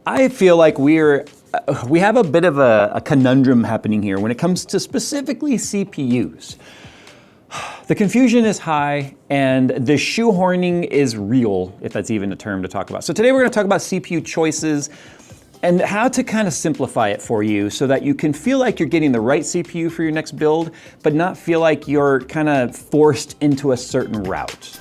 I feel like we have a bit of a conundrum happening here when it comes to specifically CPUs. The confusion is high and the shoehorning is real, if that's even a term to talk about. So today we're going to talk about CPU choices and how to kind of simplify it for you so that you can feel like you're getting the right CPU for your next build, but not feel like you're kind of forced into a certain route.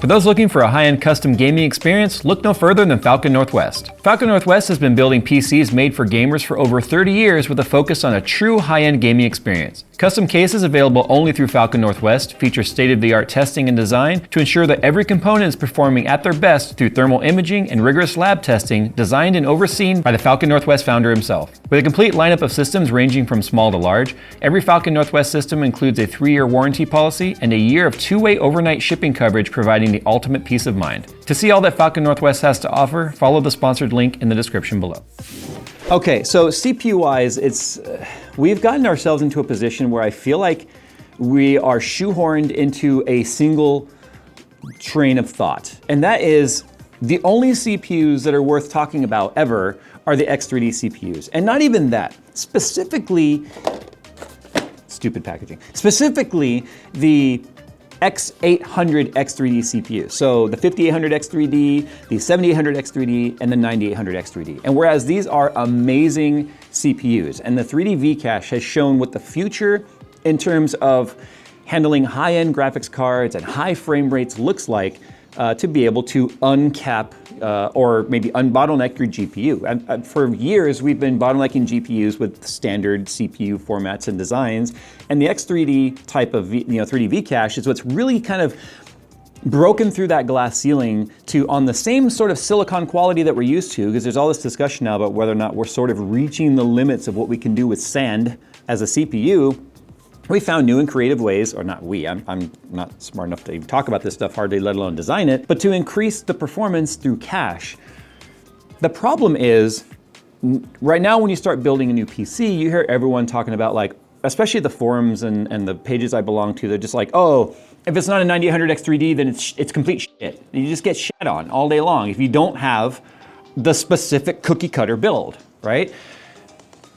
For those looking for a high-end custom gaming experience, look no further than Falcon Northwest. Falcon Northwest has been building PCs made for gamers for over 30 years with a focus on a true high-end gaming experience. Custom cases available only through Falcon Northwest feature state-of-the-art testing and design to ensure that every component is performing at their best through thermal imaging and rigorous lab testing designed and overseen by the Falcon Northwest founder himself. With a complete lineup of systems ranging from small to large, every Falcon Northwest system includes a 3-year warranty policy and a year of 2-way overnight shipping coverage, providing the ultimate peace of mind. To see all that Falcon Northwest has to offer, follow the sponsored link in the description below. Okay, so CPU-wise, we've gotten ourselves into a position where I feel like we are shoehorned into a single train of thought. And that is the only CPUs that are worth talking about ever are the X3D CPUs. And not even that. Specifically, stupid packaging. Specifically, the X800 X3D CPU. So the 5800 X3D, the 7800 X3D, and the 9800 X3D. And whereas these are amazing CPUs, and the 3D V-Cache has shown what the future in terms of handling high-end graphics cards and high frame rates looks like, to be able to uncap or maybe unbottleneck your GPU. And for years, we've been bottlenecking GPUs with standard CPU formats and designs. And the X3D type of 3D V-Cache is what's really kind of broken through that glass ceiling to on the same sort of silicon quality that we're used to, because there's all this discussion now about whether or not we're sort of reaching the limits of what we can do with sand as a CPU. We found new and creative ways, or not we, I'm not smart enough to even talk about this stuff hardly, let alone design it, but to increase the performance through cache. The problem is, right now when you start building a new PC, you hear everyone talking about, like, especially the forums and the pages I belong to, they're just like, oh, if it's not a 9800 X3D, then it's complete shit. You just get shit on all day long if you don't have the specific cookie cutter build, right?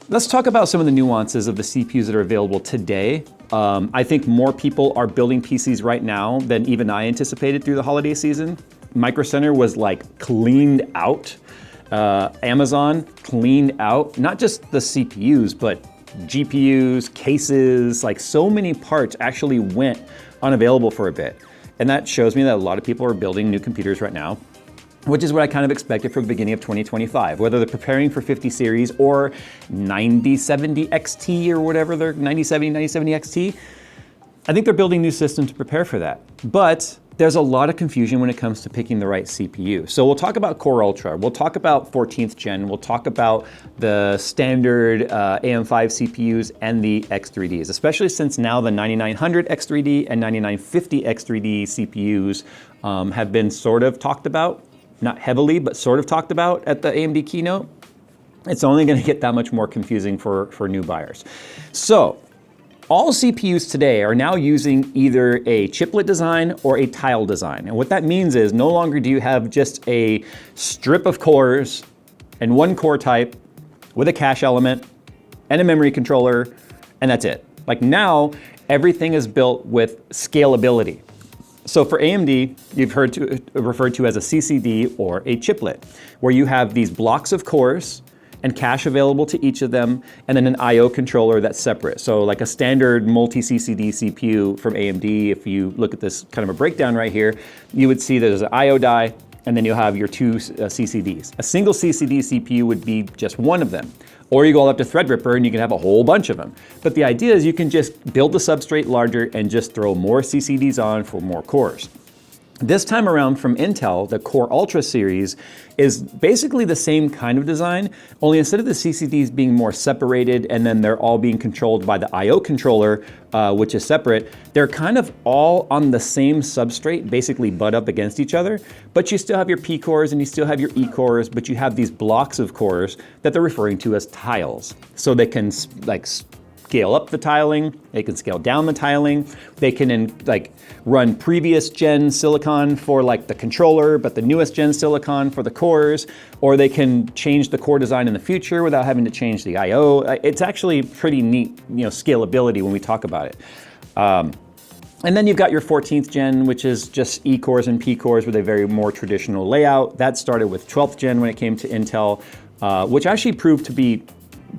Let's talk about some of the nuances of the CPUs that are available today. I think more people are building PCs right now than even I anticipated through the holiday season. Micro Center was like cleaned out. Amazon cleaned out, not just the CPUs, but GPUs, cases, like so many parts actually went unavailable for a bit. And that shows me that a lot of people are building new computers right now, which is what I kind of expected for the beginning of 2025, whether they're preparing for 50 series or 9070 XT or whatever they're 9070 XT. I think they're building new systems to prepare for that. But there's a lot of confusion when it comes to picking the right CPU. So we'll talk about Core Ultra, we'll talk about 14th gen, we'll talk about the standard AM5 CPUs and the X3Ds, especially since now the 9900 X3D and 9950 X3D CPUs have been sort of talked about. Not heavily, but sort of talked about at the AMD keynote. It's only going to get that much more confusing for new buyers. So all CPUs today are now using either a chiplet design or a tile design. And what that means is no longer do you have just a strip of cores and one core type with a cache element and a memory controller, and that's it. Like now, everything is built with scalability. So for AMD, you've heard referred to as a CCD or a chiplet, where you have these blocks of cores and cache available to each of them, and then an I/O controller that's separate. So like a standard multi-CCD CPU from AMD, if you look at this kind of a breakdown right here, you would see there's an I/O die, and then you'll have your two CCDs. A single CCD CPU would be just one of them. Or you go up to Threadripper and you can have a whole bunch of them. But the idea is you can just build the substrate larger and just throw more CCDs on for more cores. This time around from Intel, the Core Ultra series is basically the same kind of design, only instead of the CCDs being more separated and then they're all being controlled by the I/O controller, which is separate, they're kind of all on the same substrate, basically butt up against each other, but you still have your P cores and you still have your E cores, but you have these blocks of cores that they're referring to as tiles. So they can like scale up the tiling, they can scale down the tiling, they can run previous gen silicon for like the controller, but the newest gen silicon for the cores, or they can change the core design in the future without having to change the I/O. It's actually pretty neat, scalability when we talk about it. And then you've got your 14th gen, which is just E cores and P cores with a very more traditional layout. That started with 12th gen when it came to Intel, which actually proved to be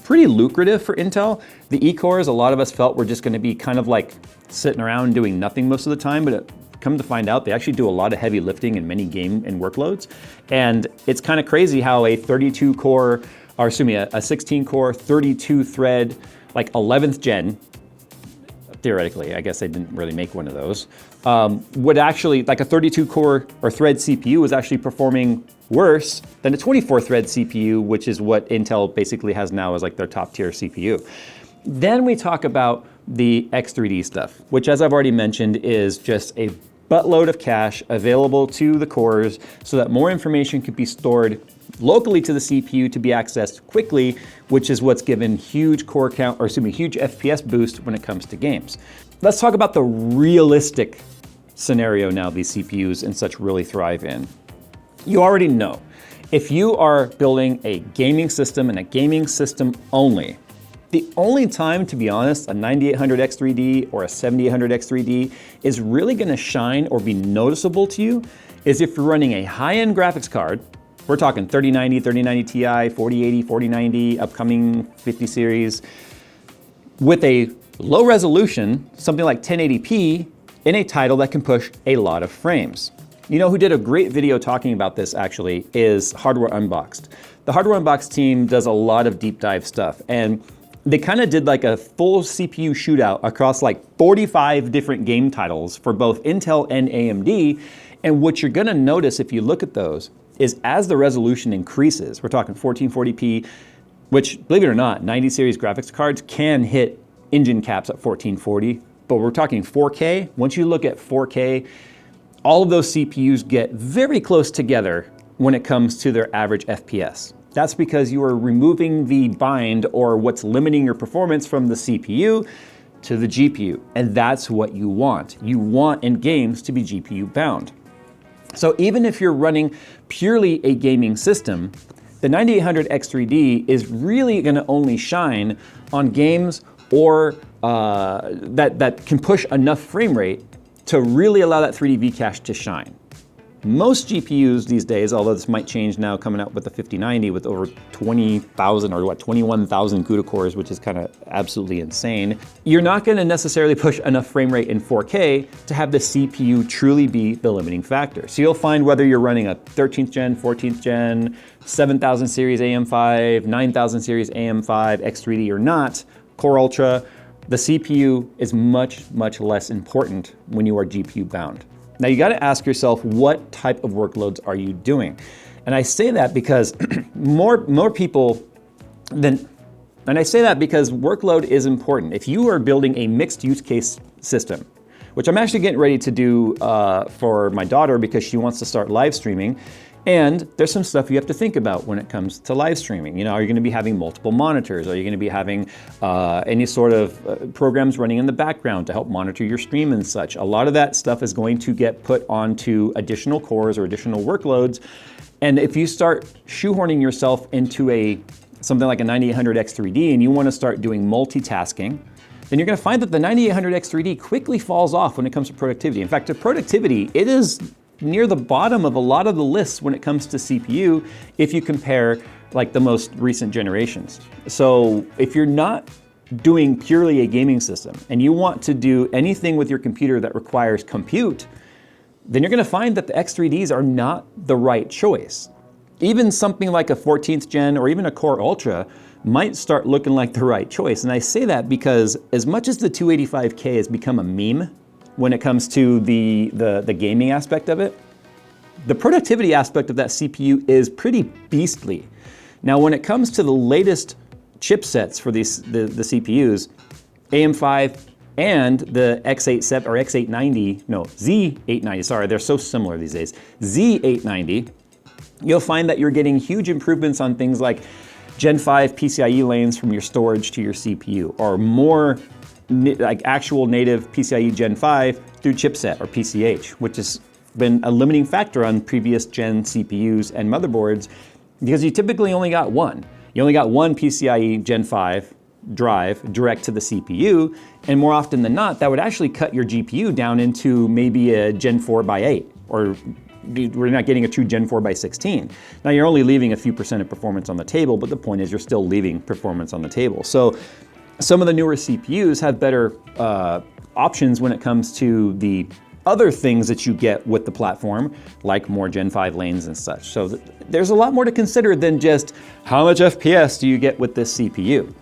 pretty lucrative for Intel. The E cores, a lot of us felt were just going to be kind of like sitting around doing nothing most of the time, but come to find out, they actually do a lot of heavy lifting in many game and workloads. And it's kind of crazy how a 32 core, or excuse me, a 16 core, 32 thread, like 11th gen, theoretically, I guess they didn't really make one of those, would actually, like a 32 core or thread CPU was actually performing worse than a 24 thread CPU, which is what Intel basically has now as like their top tier CPU. Then we talk about the X3D stuff, which, as I've already mentioned, is just a buttload of cache available to the cores so that more information could be stored locally to the CPU to be accessed quickly, which is what's given huge core count, or excuse me, huge FPS boost when it comes to games. Let's talk about the realistic scenario now these CPUs and such really thrive in. You already know, if you are building a gaming system and a gaming system only, the only time, to be honest, a 9800X3D or a 7800X3D is really gonna shine or be noticeable to you is if you're running a high-end graphics card. We're talking 3090, 3090 Ti, 4080, 4090, upcoming 50 series, with a low resolution, something like 1080p, in a title that can push a lot of frames. You know who did a great video talking about this actually is Hardware Unboxed. The Hardware Unboxed team does a lot of deep dive stuff, and they kind of did like a full CPU shootout across like 45 different game titles for both Intel and AMD. And what you're gonna notice if you look at those is as the resolution increases, we're talking 1440p, which, believe it or not, 90 series graphics cards can hit engine caps at 1440, but we're talking 4K. Once you look at 4K, all of those CPUs get very close together when it comes to their average FPS. That's because you are removing the bind, or what's limiting your performance, from the CPU to the GPU, and that's what you want. You want in games to be GPU bound. So even if you're running purely a gaming system, the 9800X3D is really gonna only shine on games or that can push enough frame rate to really allow that 3D V-cache to shine. Most GPUs these days, although this might change now coming out with the 5090 with over 20,000 or 21,000 CUDA cores, which is kind of absolutely insane, you're not going to necessarily push enough frame rate in 4K to have the CPU truly be the limiting factor. So you'll find whether you're running a 13th gen, 14th gen, 7000 series AM5, 9000 series AM5, X3D or not, Core Ultra, the CPU is much, much less important when you are GPU bound. Now you got to ask yourself, what type of workloads are you doing? And I say that because more people than, and I say that because workload is important. If you are building a mixed use case system, which I'm actually getting ready to do for my daughter because she wants to start live streaming, and there's some stuff you have to think about when it comes to live streaming. You know, are you going to be having multiple monitors? Are you going to be having any sort of programs running in the background to help monitor your stream and such? A lot of that stuff is going to get put onto additional cores or additional workloads. And if you start shoehorning yourself into something like a 9800X3D and you want to start doing multitasking, then you're going to find that the 9800X3D quickly falls off when it comes to productivity. In fact, to productivity, it is near the bottom of a lot of the lists when it comes to CPU if you compare like the most recent generations. So if you're not doing purely a gaming system and you want to do anything with your computer that requires compute, then you're going to find that the X3Ds are not the right choice. Even something like a 14th gen or even a Core Ultra might start looking like the right choice. And I say that because as much as the 285K has become a meme when it comes to the gaming aspect of it, the productivity aspect of that CPU is pretty beastly. Now, when it comes to the latest chipsets for the CPUs, AM5 and the X87 or X890, no, Z890, sorry, they're so similar these days, Z890, you'll find that you're getting huge improvements on things like Gen 5 PCIe lanes from your storage to your CPU, or more like actual native PCIe Gen 5 through chipset or PCH, which has been a limiting factor on previous gen CPUs and motherboards because you typically only got one. You only got one PCIe Gen 5 drive direct to the CPU, and more often than not, that would actually cut your GPU down into maybe a Gen 4 by 8, or we're not getting a true Gen 4 by 16. Now you're only leaving a few percent of performance on the table, but the point is you're still leaving performance on the table. So some of the newer CPUs have better options when it comes to the other things that you get with the platform, like more Gen 5 lanes and such. So there's a lot more to consider than just how much FPS do you get with this CPU.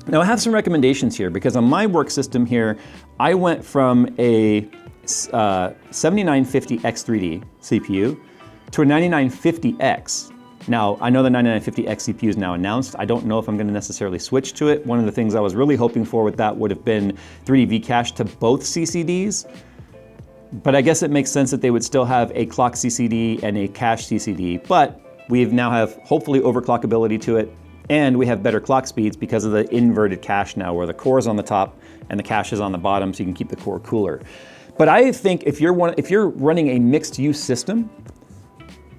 Now I have some recommendations here because on my work system here, I went from a 7950X3D CPU to a 9950X. Now, I know the 9950X CPU is now announced. I don't know if I'm going to necessarily switch to it. One of the things I was really hoping for with that would have been 3D V-cache to both CCDs. But I guess it makes sense that they would still have a clock CCD and a cache CCD. But we now have hopefully overclockability to it, and we have better clock speeds because of the inverted cache now, where the core is on the top and the cache is on the bottom, so you can keep the core cooler. But I think if you're running a mixed-use system,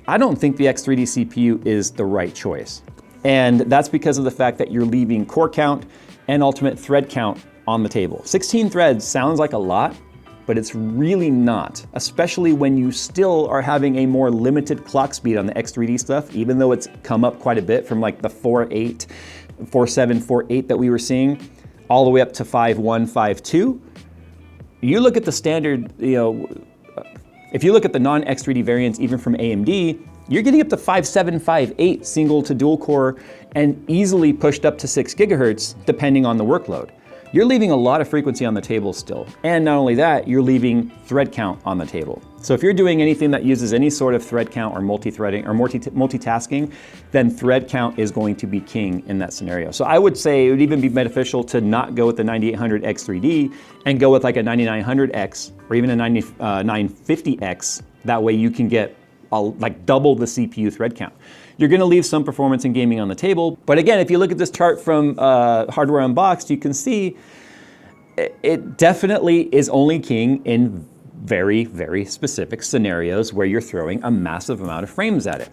I don't think the X3D CPU is the right choice. And that's because of the fact that you're leaving core count and ultimate thread count on the table. 16 threads sounds like a lot, but it's really not, especially when you still are having a more limited clock speed on the X3D stuff, even though it's come up quite a bit from like the 4.8, 4.7, 4.8 that we were seeing, all the way up to 5.1, 5.2. You look at the standard, if you look at the non-X3D variants, even from AMD, you're getting up to 5.7, 5.8 single to dual core and easily pushed up to 6 gigahertz depending on the workload. You're leaving a lot of frequency on the table still. And not only that, you're leaving thread count on the table. So if you're doing anything that uses any sort of thread count or multi-threading or multitasking, then thread count is going to be king in that scenario. So I would say it would even be beneficial to not go with the 9800X3D and go with like a 9900X or even a 950X. That way you can get like double the CPU thread count. You're going to leave some performance in gaming on the table, but again, if you look at this chart from Hardware Unboxed, you can see it definitely is only king in very, very specific scenarios where you're throwing a massive amount of frames at it.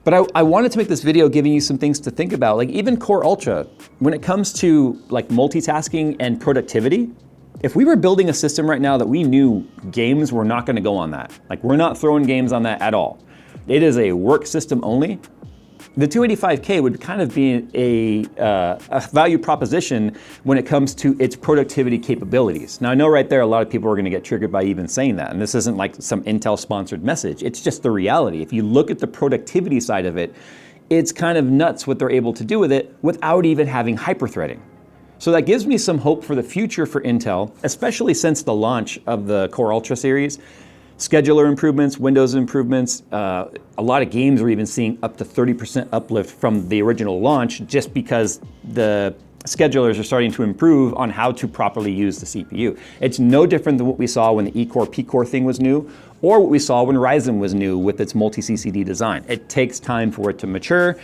But I wanted to make this video giving you some things to think about, like even Core Ultra, when it comes to like multitasking and productivity. If we were building a system right now that we knew games were not going to go on that, like we're not throwing games on that at all, it is a work system only, the 285K would kind of be a value proposition when it comes to its productivity capabilities. Now I know right there a lot of people are going to get triggered by even saying that, and this isn't like some Intel sponsored message, it's just the reality. If you look at the productivity side of it, it's kind of nuts what they're able to do with it without even having hyperthreading. So that gives me some hope for the future for Intel, especially since the launch of the Core Ultra series. Scheduler improvements, Windows improvements, a lot of games are even seeing up to 30% uplift from the original launch just because the schedulers are starting to improve on how to properly use the CPU. It's no different than what we saw when the E-Core, P-Core thing was new, or what we saw when Ryzen was new with its multi-CCD design. It takes time for it to mature.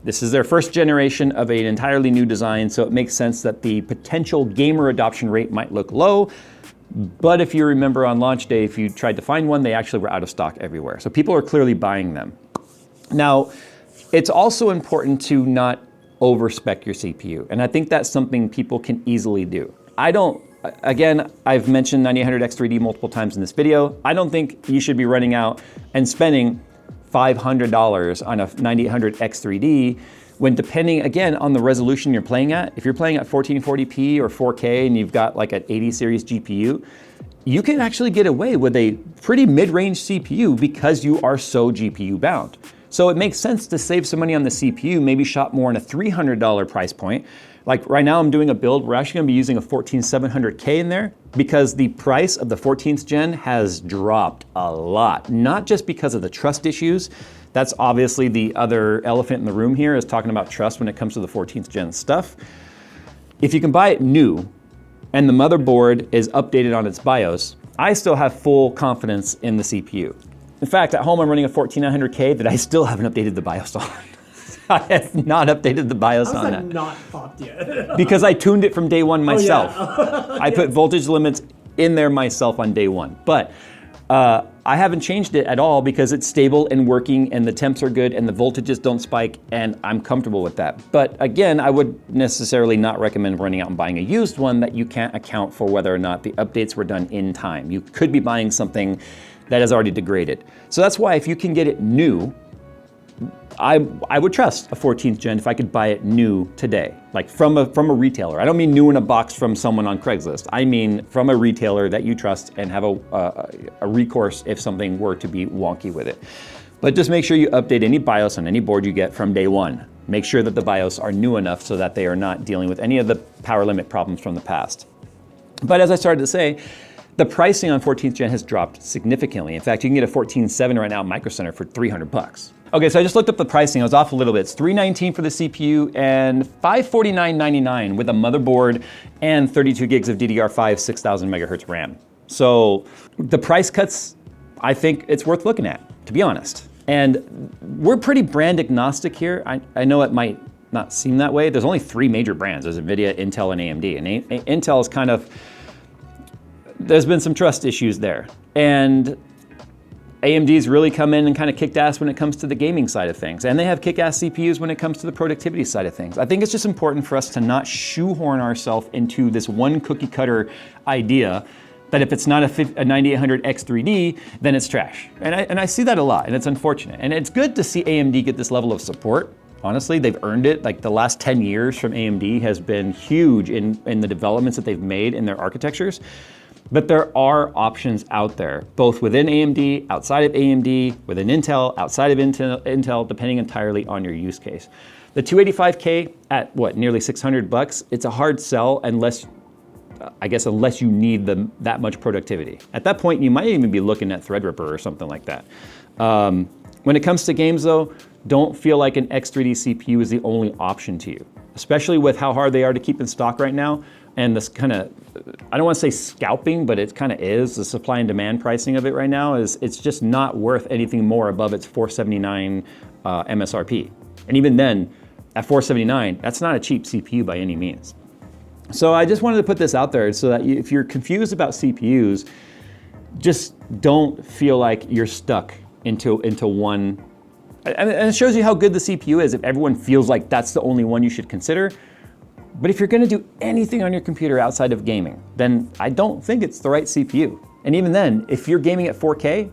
This is their first generation of an entirely new design, so it makes sense that the potential gamer adoption rate might look low. But if you remember on launch day, if you tried to find one, they actually were out of stock everywhere. So people are clearly buying them. Now, it's also important to not overspec your CPU. And I think that's something people can easily do. Again, I've mentioned 9800X3D multiple times in this video. I don't think you should be running out and spending $500 on a 9800X3D when, depending again on the resolution you're playing at, if you're playing at 1440p or 4K and you've got like an 80 series GPU, you can actually get away with a pretty mid-range CPU because you are so GPU bound. So it makes sense to save some money on the CPU, maybe shop more in a $300 price point. Like right now I'm doing a build, we're actually gonna be using a 14700K in there because the price of the 14th gen has dropped a lot, not just because of the trust issues. That's obviously the other elephant in the room here, is talking about trust when it comes to the 14th gen stuff. If you can buy it new and the motherboard is updated on its BIOS, I still have full confidence in the CPU. In fact, at home I'm running a 14900K that I still haven't updated the BIOS on. I have not updated the BIOS How's on that that. not popped yet? Because I tuned it from day one myself. Oh, yeah. I put voltage limits in there myself on day one. But I haven't changed it at all because it's stable and working and the temps are good and the voltages don't spike and I'm comfortable with that. But again, I would necessarily not recommend running out and buying a used one that you can't account for whether or not the updates were done in time. You could be buying something that has already degraded. So that's why if you can get it new, I would trust a 14th gen if I could buy it new today, like from a retailer. I don't mean new in a box from someone on Craigslist. I mean from a retailer that you trust and have a recourse if something were to be wonky with it. But just make sure you update any BIOS on any board you get from day one. Make sure that the BIOS are new enough so that they are not dealing with any of the power limit problems from the past. But as I started to say, the pricing on 14th gen has dropped significantly. In fact, you can get a 14.7 right now at Micro Center for $300. Okay, so I just looked up the pricing. I was off a little bit. It's $319 for the CPU and $549.99 with a motherboard and 32 gigs of DDR5, 6,000 megahertz RAM. So the price cuts, I think it's worth looking at, to be honest. And we're pretty brand agnostic here. I know it might not seem that way. There's only 3 major brands. There's NVIDIA, Intel, and AMD. And Intel is kind of, there's been some trust issues there. And AMD's really come in and kind of kicked ass when it comes to the gaming side of things. And they have kick-ass CPUs when it comes to the productivity side of things. I think it's just important for us to not shoehorn ourselves into this one cookie cutter idea that if it's not a 9800 X3D, then it's trash. And I see that a lot, and it's unfortunate. And it's good to see AMD get this level of support. Honestly, they've earned it. Like the last 10 years from AMD has been huge in the developments that they've made in their architectures. But there are options out there, both within AMD, outside of AMD, within Intel, outside of Intel, depending entirely on your use case. The 285K at what, nearly $600, it's a hard sell unless, I guess, unless you need that much productivity. At that point, you might even be looking at Threadripper or something like that. When it comes to games though, don't feel like an X3D CPU is the only option to you, especially with how hard they are to keep in stock right now. And this kind of, I don't want to say scalping, but it kind of is. The supply and demand pricing of it right now is, it's just not worth anything more above its $479 MSRP. And even then, at $479, that's not a cheap CPU by any means. So I just wanted to put this out there so that if you're confused about CPUs, just don't feel like you're stuck into one. And it shows you how good the CPU is if everyone feels like that's the only one you should consider. But if you're gonna do anything on your computer outside of gaming, then I don't think it's the right CPU. And even then, if you're gaming at 4K,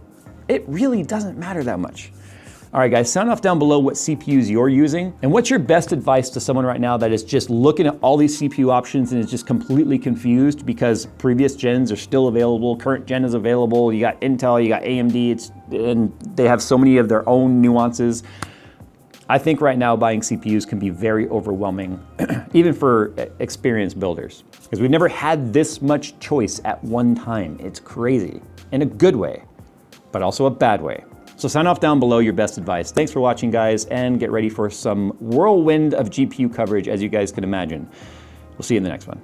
it really doesn't matter that much. All right, guys, sound off down below what CPUs you're using and what's your best advice to someone right now that is just looking at all these CPU options and is just completely confused because previous gens are still available, current gen is available, you got Intel, you got AMD, and they have so many of their own nuances. I think right now buying CPUs can be very overwhelming, even for experienced builders, because we've never had this much choice at one time. It's crazy, in a good way, but also a bad way. So sign off down below your best advice. Thanks for watching, guys, and get ready for some whirlwind of GPU coverage, as you guys can imagine. We'll see you in the next one.